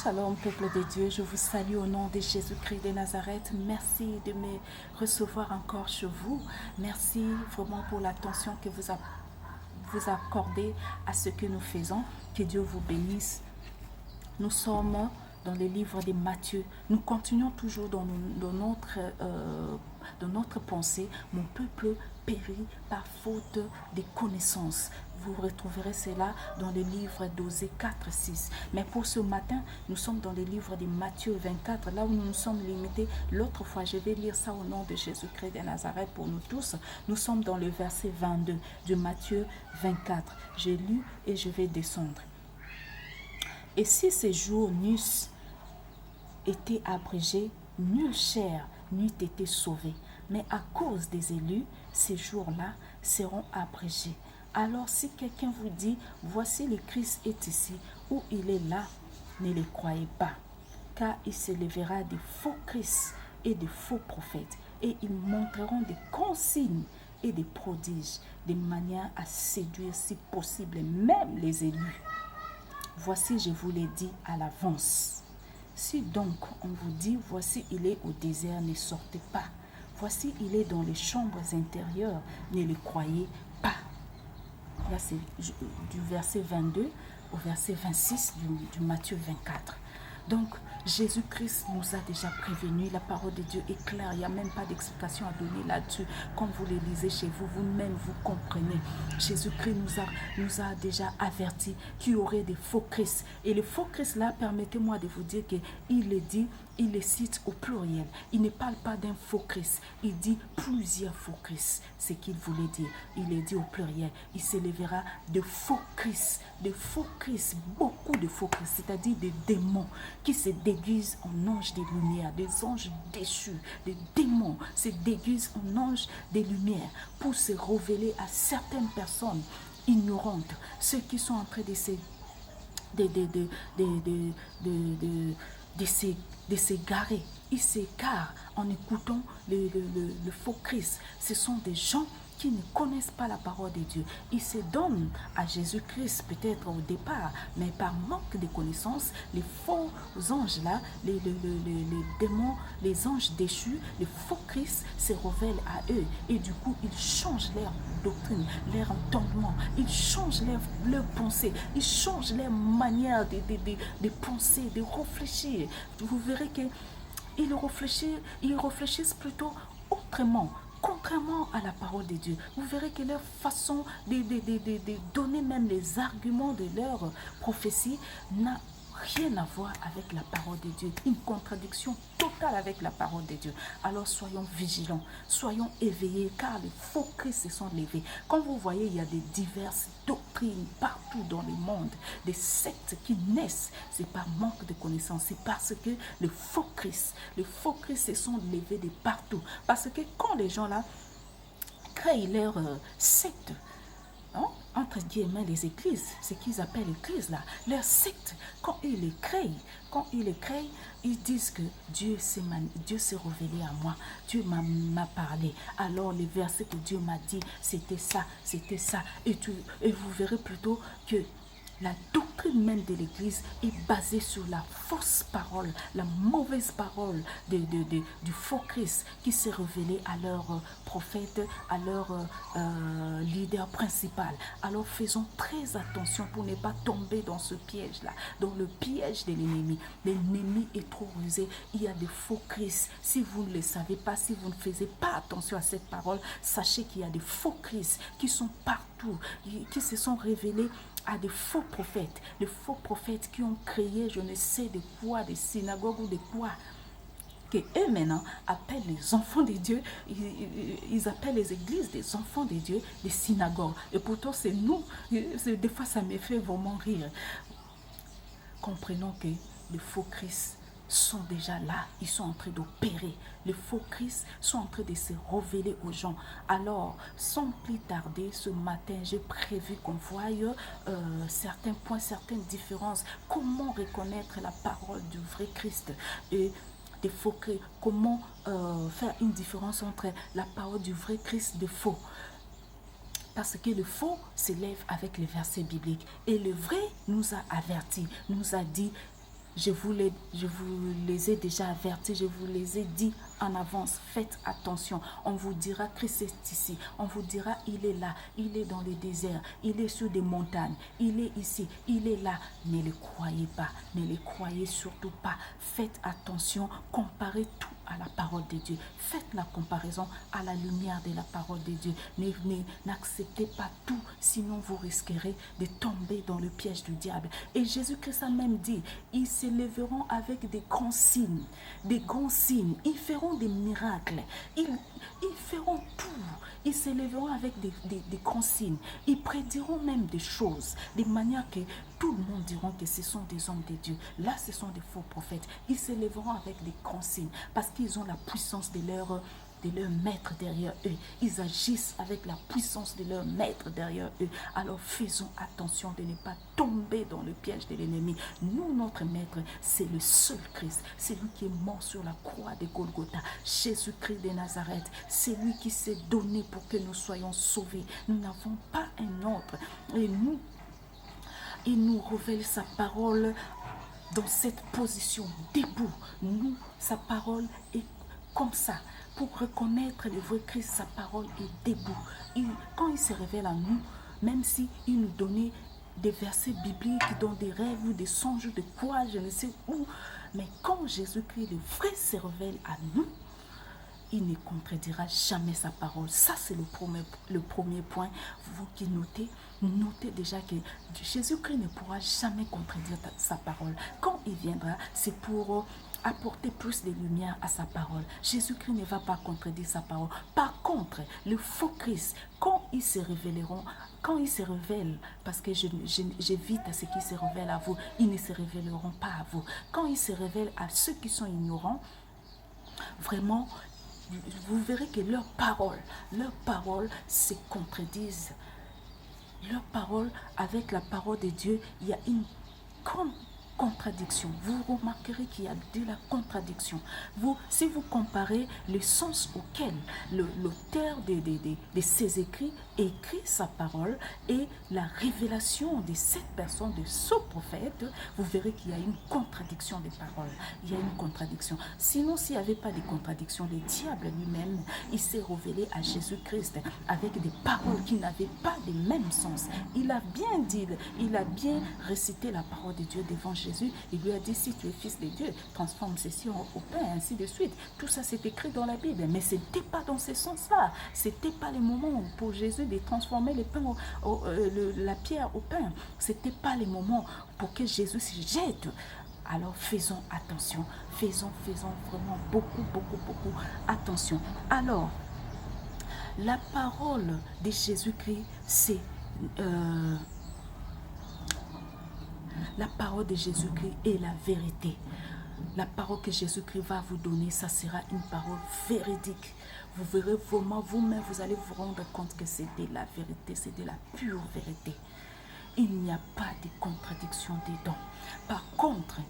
Shalom, peuple de Dieu, je vous salue au nom de Jésus-Christ de Nazareth. Merci de me recevoir encore chez vous. Merci vraiment pour l'attention que vous accordez à ce que nous faisons. Que Dieu vous bénisse. Nous sommes dans le livre de Matthieu. Nous continuons toujours dans notre pensée. Mon peuple périt par faute de connaissances. Vous retrouverez cela dans le livre d'Osée 4, 6. Mais pour ce matin, nous sommes dans le livre de Matthieu 24, là où nous nous sommes limités. L'autre fois, je vais lire ça au nom de Jésus-Christ de Nazareth pour nous tous. Nous sommes dans le verset 22 de Matthieu 24. J'ai lu et je vais descendre. Et si ces jours n'eussent été abrégés, nulle chair n'eût été sauvée. Mais à cause des élus, ces jours-là seront abrégés. Alors si quelqu'un vous dit, voici le Christ est ici, ou il est là, ne le croyez pas. Car il se lèvera des faux Christ et des faux prophètes, et ils montreront des consignes et des prodiges, de manière à séduire si possible même les élus. Voici, je vous l'ai dit à l'avance. Si donc on vous dit, voici il est au désert, ne sortez pas. Voici il est dans les chambres intérieures, ne le croyez pas. Là c'est du verset 22 au verset 26 du Matthieu 24. Donc Jésus-Christ nous a déjà prévenus, la parole de Dieu est claire, il n'y a même pas d'explication à donner là-dessus. Comme vous les lisez chez vous, vous-même vous comprenez. Jésus-Christ nous a déjà avertis qu'il y aurait des faux Christ. Et le faux Christ là, permettez-moi de vous dire qu'il le dit, il le cite au pluriel. Il ne parle pas d'un faux Christ, il dit plusieurs faux Christ. C'est qu'il voulait dire. Il le dit au pluriel. Il s'élèvera de faux Christ, beaucoup de faux Christ, c'est-à-dire des démons qui se déguisent en anges des lumières, des anges déchus, des démons se déguisent en anges des lumières pour se révéler à certaines personnes ignorantes, ceux qui sont en train de s'égarer. Ils s'égarent en écoutant le faux Christ. Ce sont des gens qui ne connaissent pas la parole de Dieu. Ils se donnent à Jésus-Christ peut-être au départ, mais par manque de connaissances, les faux anges là, les démons, les anges déchus, les faux Christ se révèlent à eux et du coup ils changent leur doctrine, leur entendement, ils changent leur pensée, ils changent leur manière de penser, de réfléchir. Vous verrez qu'ils réfléchissent plutôt autrement, contrairement à la parole de Dieu. Vous verrez que leur façon de donner même les arguments de leur prophétie n'a rien à voir avec la parole de Dieu. Une contradiction totale avec la parole de Dieu. Alors soyons vigilants, soyons éveillés, car les faux Christ se sont levés. Comme vous voyez, il y a des diverses doctrines partout dans le monde, des sectes qui naissent. C'est par manque de connaissance, c'est parce que les faux Christ se sont levés de partout. Parce que quand les gens là créent leur secte, entre guillemets les églises, ce qu'ils appellent l'église là, leur secte, quand ils les créent, ils disent que Dieu s'est révélé à moi, Dieu m'a parlé, alors les versets que Dieu m'a dit, c'était ça, et vous verrez plutôt que la doctrine même de l'Église est basée sur la fausse parole, la mauvaise parole du faux Christ qui s'est révélé à leur prophète, à leur leader principal. Alors faisons très attention pour ne pas tomber dans ce piège-là, dans le piège de l'ennemi. L'ennemi est trop rusé, il y a des faux Christ. Si vous ne le savez pas, si vous ne faisiez pas attention à cette parole, sachez qu'il y a des faux Christ qui sont partout, qui se sont révélés à des faux prophètes qui ont créé je ne sais de quoi, des synagogues ou de quoi, que eux maintenant appellent les enfants de Dieu, ils appellent les églises des enfants de Dieu, des synagogues. Et pourtant c'est nous, des fois ça me fait vraiment rire. Comprenons que les faux Christ sont déjà là, ils sont en train d'opérer. Les faux Christ sont en train de se révéler aux gens. Alors, sans plus tarder, ce matin, j'ai prévu qu'on voie certains points, certaines différences. Comment reconnaître la parole du vrai Christ et des faux Christ? Comment faire une différence entre la parole du vrai Christ et des faux? Parce que le faux s'élève avec les versets bibliques. Et le vrai nous a avertis, nous a dit, je vous les ai déjà avertis, je vous les ai dit en avance. Faites attention. On vous dira Christ est ici. On vous dira il est là, il est dans les déserts, il est sur des montagnes, il est ici, il est là. Ne les croyez pas, ne les croyez surtout pas. Faites attention, comparez tout à la parole de Dieu. Faites la comparaison à la lumière de la parole de Dieu. N'acceptez pas tout, sinon vous risquerez de tomber dans le piège du diable. Et Jésus-Christ a même dit, ils se lèveront avec des grands signes, ils feront des miracles, ils feront tout, ils se lèveront avec des grands signes, ils prédiront même des choses, de manière que tout le monde dira que ce sont des hommes de Dieu. Là, ce sont des faux prophètes. Ils se lèveront avec des grands signes, parce qu'ils ont la puissance de leur maître derrière eux. Ils agissent avec la puissance de leur maître derrière eux. Alors faisons attention de ne pas tomber dans le piège de l'ennemi. Nous, notre maître, c'est le seul Christ. C'est lui qui est mort sur la croix de Golgotha. Jésus-Christ de Nazareth. C'est lui qui s'est donné pour que nous soyons sauvés. Nous n'avons pas un autre. Et il nous révèle sa parole dans cette position debout. Nous, sa parole est comme ça. Pour reconnaître le vrai Christ, sa parole est debout. Quand il se révèle à nous, même s'il nous donnait des versets bibliques dans des rêves ou des songes de quoi, je ne sais où, mais quand Jésus-Christ, le vrai, se révèle à nous, il ne contredira jamais sa parole. Ça, c'est le premier point. Vous qui notez déjà que Jésus-Christ ne pourra jamais contredire sa parole. Quand il viendra, c'est pour apporter plus de lumière à sa parole. Jésus-Christ ne va pas contredire sa parole. Par contre, le faux Christ, quand ils se révèlent, parce que j'évite à ceux qui se révèlent à vous, ils ne se révéleront pas à vous. Quand ils se révèlent à ceux qui sont ignorants, vraiment, vous verrez que leurs paroles se contredisent. Leurs paroles, avec la parole de Dieu, il y a une grande contradiction. Vous remarquerez qu'il y a de la contradiction. Si vous comparez le sens auquel l'auteur de ses écrits écrit sa parole et la révélation de cette personne, de ce prophète, vous verrez qu'il y a une contradiction des paroles. Il y a une contradiction. Sinon, s'il n'y avait pas de contradiction, le diable lui-même, il s'est révélé à Jésus-Christ avec des paroles qui n'avaient pas le même sens. Il a bien dit, il a bien récité la parole de Dieu devant Jésus. Il lui a dit, si tu es fils de Dieu, transforme ceci au pain, ainsi de suite. Tout ça, c'est écrit dans la Bible, mais ce n'était pas dans ce sens-là. Ce n'était pas le moment pour Jésus de transformer le pain la pierre au pain. Ce n'était pas le moment pour que Jésus se jette. Alors faisons attention, faisons vraiment beaucoup attention. Alors, la parole de Jésus-Christ, c'est la parole de Jésus-Christ est la vérité. La parole que Jésus-Christ va vous donner, ça sera une parole véridique. Vous verrez vraiment, vous-même, vous allez vous rendre compte que c'est de la vérité, c'est de la pure vérité. Il n'y a pas de contradiction dedans. Par contre,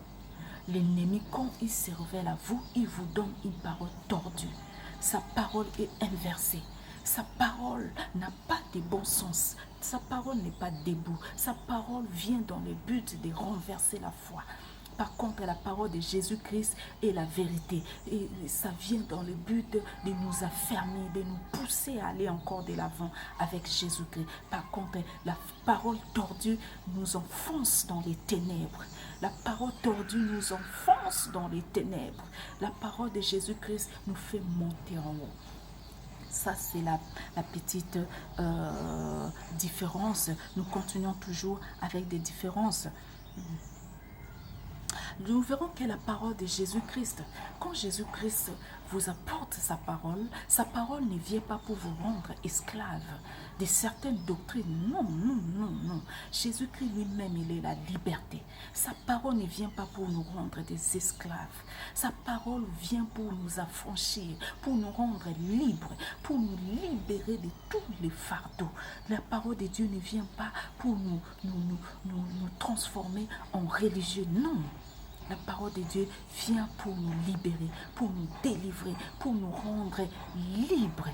l'ennemi, quand il se révèle à vous, il vous donne une parole tordue. Sa parole est inversée. Sa parole n'a pas de bon sens. Sa parole n'est pas debout. Sa parole vient dans le but de renverser la foi. Par contre, la parole de Jésus-Christ est la vérité. Et ça vient dans le but de nous affermir, de nous pousser à aller encore de l'avant avec Jésus-Christ. Par contre, la parole tordue nous enfonce dans les ténèbres. La parole tordue nous enfonce dans les ténèbres. La parole de Jésus-Christ nous fait monter en haut. Ça, c'est la petite différence. Nous continuons toujours avec des différences. Nous verrons que la parole de Jésus-Christ, quand Jésus-Christ vous apporte sa parole ne vient pas pour vous rendre esclaves de certaines doctrines. Non. Jésus-Christ lui-même, il est la liberté. Sa parole ne vient pas pour nous rendre des esclaves. Sa parole vient pour nous affranchir, pour nous rendre libres, pour nous libérer de tous les fardeaux. La parole de Dieu ne vient pas pour nous transformer en religieux. Non. La parole de Dieu vient pour nous libérer, pour nous délivrer, pour nous rendre libres.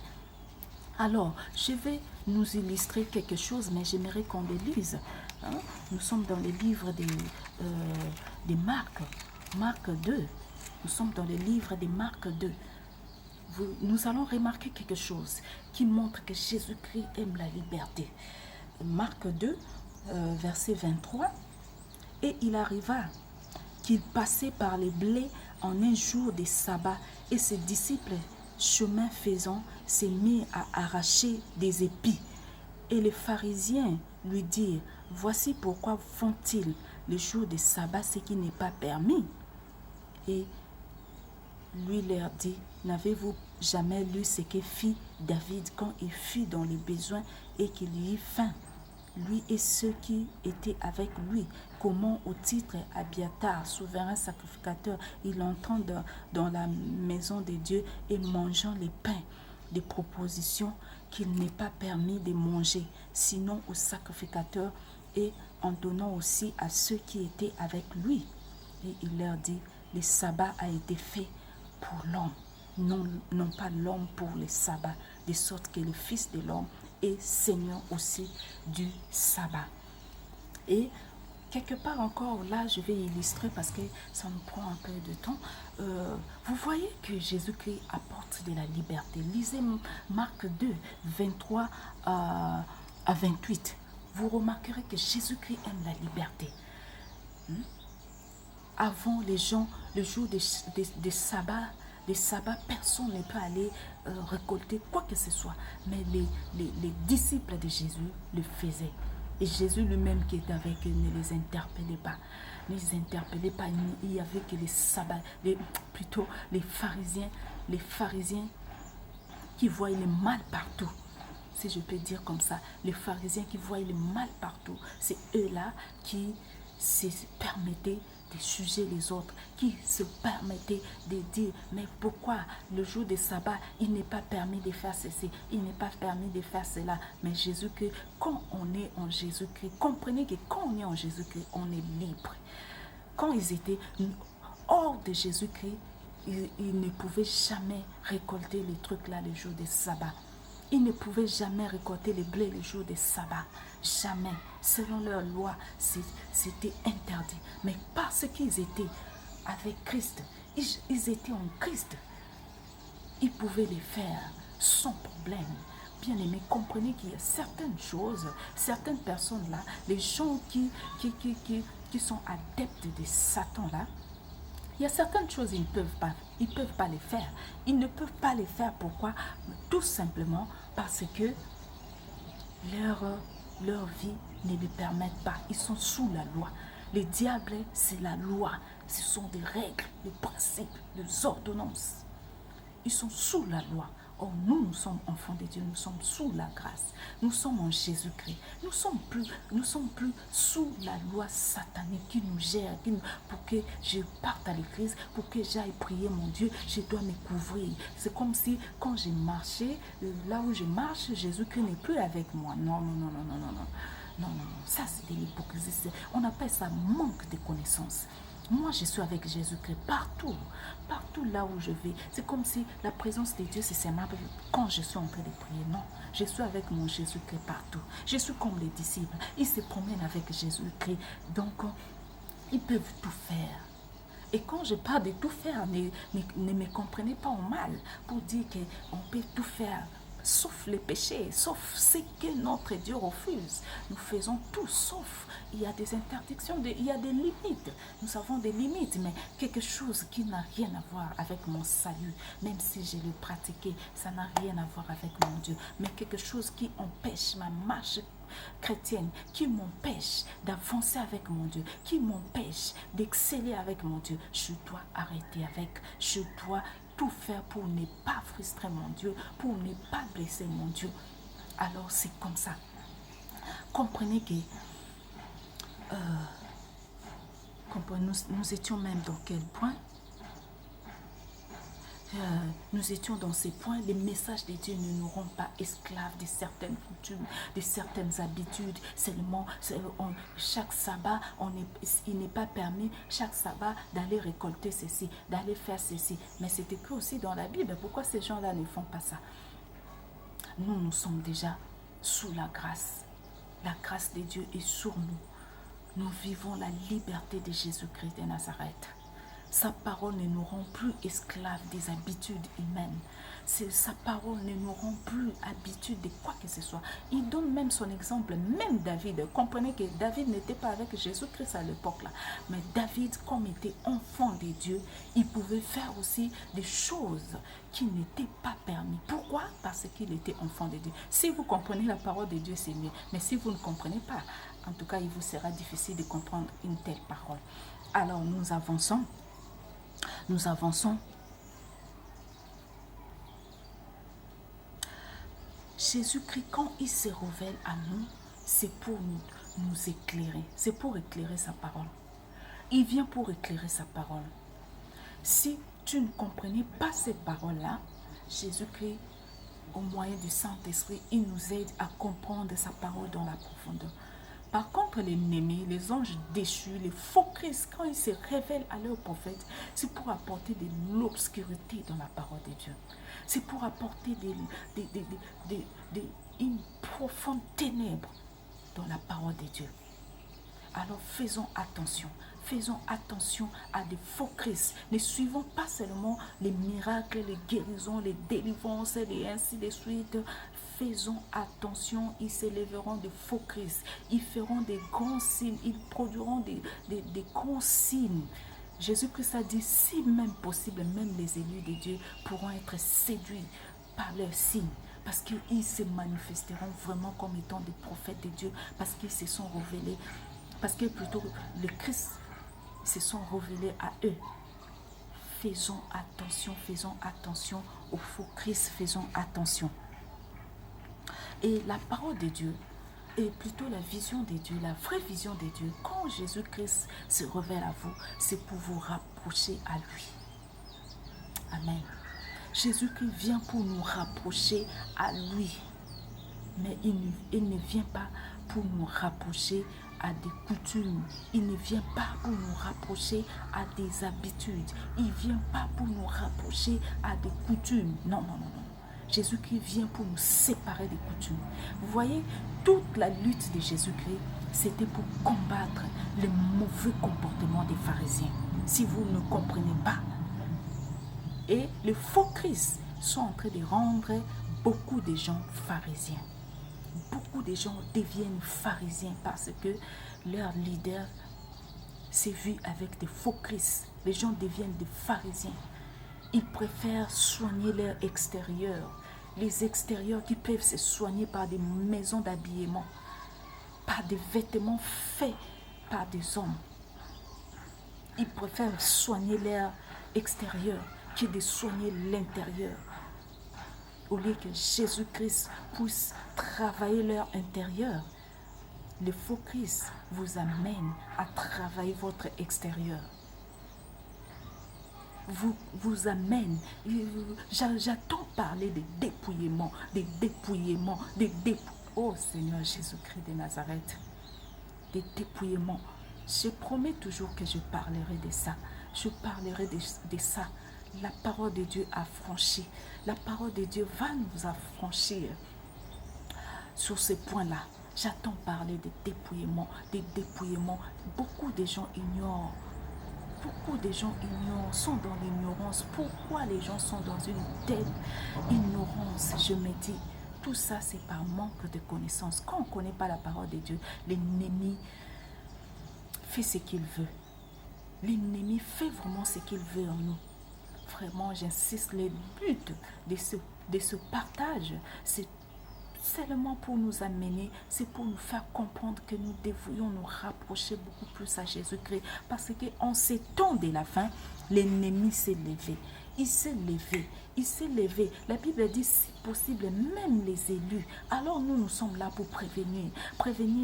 Alors, je vais nous illustrer quelque chose, mais j'aimerais qu'on le lise. Hein? Nous sommes dans les livres des Marc, Marc 2. Nous sommes dans les livres des Marc 2. Nous allons remarquer quelque chose qui montre que Jésus-Christ aime la liberté. Marc 2, verset 23. Et il arriva qu'il passait par les blés en un jour des sabbats, et ses disciples, chemin faisant, se mirent à arracher des épis. Et les pharisiens lui dirent, voici pourquoi font-ils le jour des sabbats ce qui n'est pas permis. Et lui leur dit, n'avez-vous jamais lu ce que fit David quand il fut dans les besoins et qu'il y eut faim, lui et ceux qui étaient avec lui, comment au titre Abiatar, souverain sacrificateur, il entend dans la maison de Dieu et mangeant les pains des propositions qu'il n'est pas permis de manger, sinon aux sacrificateurs et en donnant aussi à ceux qui étaient avec lui. Et il leur dit, le sabbat a été fait pour l'homme, non pas l'homme pour le sabbat, de sorte que le Fils de l'homme est Seigneur aussi du sabbat. Et quelque part encore, là je vais illustrer parce que ça nous prend un peu de temps. Vous voyez que Jésus-Christ apporte de la liberté. Lisez Marc 2, 23 à 28. Vous remarquerez que Jésus-Christ aime la liberté. Avant les gens, le jour des sabbats, personne ne peut aller récolter quoi que ce soit. Mais les disciples de Jésus le faisaient. Et Jésus lui-même qui était avec eux ne les interpellait pas. Ne les interpellait pas. Il n'y avait que les sabbats, plutôt les pharisiens qui voyaient le mal partout. Si je peux dire comme ça, les pharisiens qui voyaient le mal partout, c'est eux-là qui se permettaient de juger les autres, qui se permettaient de dire, mais pourquoi le jour des sabbats, il n'est pas permis de faire ceci, il n'est pas permis de faire cela. Mais Jésus-Christ, quand on est en Jésus-Christ, comprenez que quand on est en Jésus-Christ, on est libre. Quand ils étaient hors de Jésus-Christ, ils ne pouvaient jamais récolter les trucs là le jour des sabbats. Ils ne pouvaient jamais récolter les blés le jour des sabbats. Jamais. Selon leur loi, c'était interdit. Mais parce qu'ils étaient avec Christ, ils étaient en Christ, ils pouvaient les faire sans problème. Bien aimé, comprenez qu'il y a certaines choses, certaines personnes là, les gens qui sont adeptes de Satan là, il y a certaines choses, ils ne peuvent pas les faire. Ils ne peuvent pas les faire. Pourquoi? Tout simplement parce que leur vie ne les permet pas. Ils sont sous la loi. Les diables, c'est la loi. Ce sont des règles, des principes, des ordonnances. Ils sont sous la loi. Or, nous sommes enfants de Dieu, nous sommes sous la grâce. Nous sommes en Jésus-Christ. Nous sommes plus sous la loi satanique qui nous gère. Pour que je parte à l'église, pour que j'aille prier mon Dieu, je dois me couvrir. C'est comme si, quand j'ai marché, là où je marche, Jésus-Christ n'est plus avec moi. Non. Non, ça c'est de l'hypocrisie. On appelle ça manque de connaissances. Moi, je suis avec Jésus-Christ partout là où je vais. C'est comme si la présence de Dieu, c'est seulement quand je suis en train de prier. Non, je suis avec mon Jésus-Christ partout. Je suis comme les disciples. Ils se promènent avec Jésus-Christ. Donc, ils peuvent tout faire. Et quand je parle de tout faire, ne me comprenez pas en mal pour dire qu'on peut tout faire. Sauf les péchés, sauf ce que notre Dieu refuse. Nous faisons tout, sauf il y a des interdictions, il y a des limites. Nous avons des limites, mais quelque chose qui n'a rien à voir avec mon salut, même si je l'ai pratiqué, ça n'a rien à voir avec mon Dieu. Mais quelque chose qui empêche ma marche chrétienne, qui m'empêche d'avancer avec mon Dieu, qui m'empêche d'exceller avec mon Dieu, je dois arrêter avec, je dois tout faire pour ne pas frustrer mon Dieu, pour ne pas blesser mon Dieu. Alors c'est comme ça. Comprenez que nous étions même dans quel point? Nous étions dans ces points. Les messages de Dieu ne nous rendent pas esclaves de certaines coutumes, de certaines habitudes. Seulement, chaque sabbat, il n'est pas permis chaque sabbat d'aller récolter ceci, d'aller faire ceci. Mais c'est écrit aussi dans la Bible. Pourquoi ces gens-là ne font pas ça? Nous sommes déjà sous la grâce. La grâce de Dieu est sur nous. Nous vivons la liberté de Jésus-Christ de Nazareth. Sa parole ne nous rend plus esclaves des habitudes humaines. Sa parole ne nous rend plus habitudes de quoi que ce soit. Il donne même son exemple, même David. Comprenez que David n'était pas avec Jésus-Christ à l'époque là. Mais David, comme était enfant de Dieu, il pouvait faire aussi des choses qui n'étaient pas permises. Pourquoi? Parce qu'il était enfant de Dieu. Si vous comprenez la parole de Dieu, c'est mieux. Mais si vous ne comprenez pas, en tout cas, il vous sera difficile de comprendre une telle parole. Alors, nous avançons. Nous avançons. Jésus-Christ, quand il se révèle à nous, c'est pour nous éclairer. C'est pour éclairer sa parole. Il vient pour éclairer sa parole. Si tu ne comprenais pas cette parole-là, Jésus-Christ, au moyen du Saint-Esprit, il nous aide à comprendre sa parole dans la profondeur. Par contre, l'ennemi, les anges déchus, les faux Christ, quand ils se révèlent à leurs prophètes, c'est pour apporter de l'obscurité dans la parole de Dieu. C'est pour apporter une profonde ténèbre dans la parole de Dieu. Alors faisons attention. Faisons attention à des faux Christ. Ne suivons pas seulement les miracles, les guérisons, les délivrances et ainsi de suite. Faisons attention, ils s'élèveront de faux Christ. Ils feront des grands signes, ils produiront des grands signes. Jésus-Christ a dit, si même possible, même les élus de Dieu pourront être séduits par leurs signes. Parce qu'ils se manifesteront vraiment comme étant des prophètes de Dieu. Parce qu'ils se sont révélés. Parce que plutôt, le Christ se sont révélés à eux. Faisons attention aux faux Christ, faisons attention. Et la parole de Dieu, et plutôt la vision de Dieu, la vraie vision de Dieu, quand Jésus-Christ se révèle à vous, c'est pour vous rapprocher à lui. Amen. Jésus-Christ vient pour nous rapprocher à lui. Mais il ne vient pas pour nous rapprocher à des coutumes. Il ne vient pas pour nous rapprocher à des habitudes. Il ne vient pas pour nous rapprocher à des coutumes. Non. Jésus-Christ vient pour nous séparer des coutumes. Vous voyez, toute la lutte de Jésus-Christ, c'était pour combattre le mauvais comportement des pharisiens. Si vous ne comprenez pas. Et les faux Christ sont en train de rendre beaucoup de gens pharisiens. Beaucoup de gens deviennent pharisiens parce que leur leader s'est vu avec des faux Christ. Les gens deviennent des pharisiens. Ils préfèrent soigner leur extérieur. Les extérieurs qui peuvent se soigner par des maisons d'habillement, par des vêtements faits par des hommes. Ils préfèrent soigner leur extérieur que de soigner l'intérieur. Au lieu que Jésus-Christ puisse travailler leur intérieur, le faux Christ vous amène à travailler votre extérieur. Vous amène, j'attends parler de dépouillement, oh Seigneur Jésus-Christ de Nazareth, des dépouillements. Je promets toujours que je parlerai de ça, je parlerai de ça. La parole de Dieu affranchit, la parole de Dieu va nous affranchir sur ces points-là. J'attends parler de dépouillement, des dépouillements. Beaucoup de gens ignorent. Beaucoup de gens ignorent, sont dans l'ignorance. Pourquoi les gens sont dans une telle ignorance? Je me dis, tout ça c'est par manque de connaissance. Quand on ne connaît pas la parole de Dieu, l'ennemi fait ce qu'il veut. L'ennemi fait vraiment ce qu'il veut en nous. Vraiment, j'insiste, le but de ce partage, c'est seulement pour nous amener, c'est pour nous faire comprendre que nous devrions nous rapprocher beaucoup plus à Jésus-Christ. Parce qu'en ces temps de la fin, l'ennemi s'est levé. Il s'est levé. La Bible dit, si possible, même les élus. Alors nous sommes là pour prévenir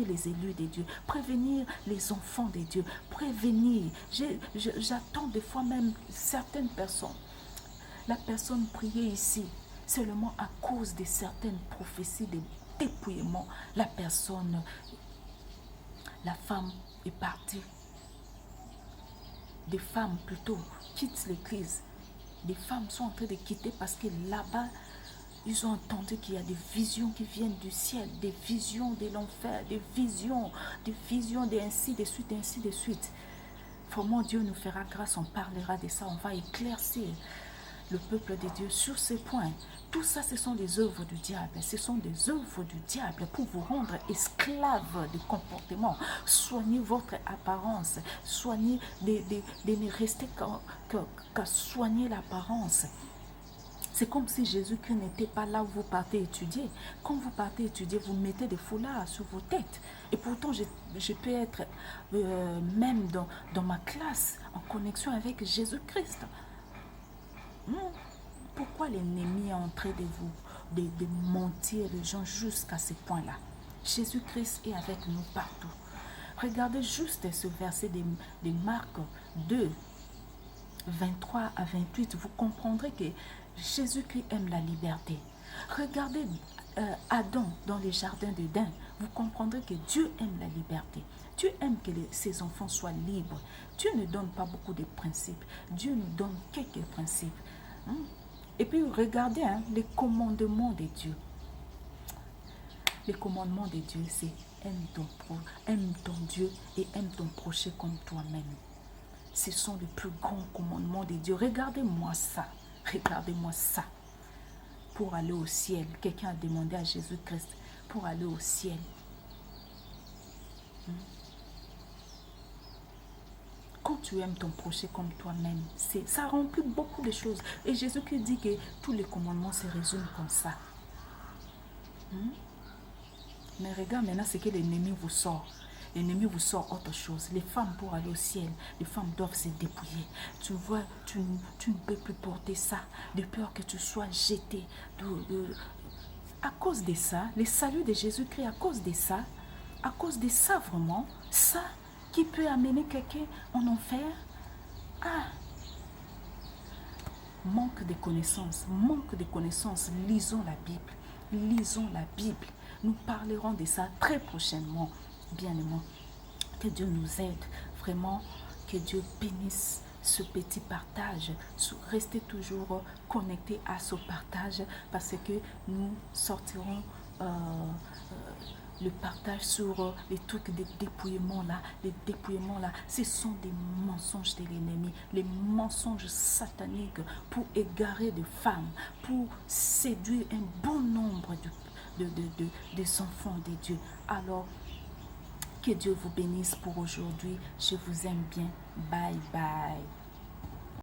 les élus de Dieu, prévenir les enfants de Dieu, prévenir. J'attends des fois même certaines personnes. La personne priait ici, seulement à cause de certaines prophéties de dépouillement, la femme est partie. Des femmes plutôt quittent l'église. Les femmes sont en train de quitter parce que là-bas, ils ont entendu qu'il y a des visions qui viennent du ciel, des visions de l'enfer, des visions, et ainsi de suite, ainsi de suite. Vraiment, Dieu nous fera grâce, on parlera de ça, on va éclaircir le peuple de Dieu sur ces points. Tout ça, ce sont des œuvres du diable. Ce sont des œuvres du diable pour vous rendre esclaves de comportement. Soignez votre apparence. Soignez de ne rester qu'à soigner l'apparence. C'est comme si Jésus-Christ n'était pas là où vous partez étudier. Quand vous partez étudier, vous mettez des foulards sur vos têtes. Et pourtant, je peux être même dans ma classe en connexion avec Jésus-Christ. Pourquoi l'ennemi est en train de mentir les gens jusqu'à ce point-là? Jésus-Christ est avec nous partout. Regardez juste ce verset de Marc 2, 23 à 28. Vous comprendrez que Jésus-Christ aime la liberté. Regardez Adam dans les jardins d'Éden. Vous comprendrez que Dieu aime la liberté. Dieu aime que ses enfants soient libres. Dieu ne donne pas beaucoup de principes. Dieu nous donne quelques principes. Et puis regardez les commandements de Dieu. Les commandements de Dieu, c'est aime ton Dieu et aime ton prochain comme toi-même. Ce sont les plus grands commandements de Dieu. Regardez-moi ça. Regardez-moi ça. Pour aller au ciel, quelqu'un a demandé à Jésus-Christ pour aller au ciel. Quand tu aimes ton prochain comme toi-même, ça remplit beaucoup de choses. Et Jésus-Christ dit que tous les commandements se résument comme ça. Mais regarde maintenant ce que l'ennemi vous sort. L'ennemi vous sort autre chose. Les femmes, pour aller au ciel, les femmes doivent se dépouiller. Tu vois, tu ne peux plus porter ça, de peur que tu sois jeté. À cause de ça, le salut de Jésus-Christ, à cause de ça vraiment, ça qui peut amener quelqu'un en enfer. Manque de connaissances, lisons la Bible. Nous parlerons de ça très prochainement, bien-aimés. Que Dieu nous aide, vraiment, que Dieu bénisse ce petit partage. Restez toujours connectés à ce partage parce que nous sortirons le partage sur les trucs de dépouillement là. Les dépouillements là, ce sont des mensonges de l'ennemi, les mensonges sataniques pour égarer des femmes, pour séduire un bon nombre des enfants de Dieu. Alors, que Dieu vous bénisse pour aujourd'hui. Je vous aime bien. Bye bye.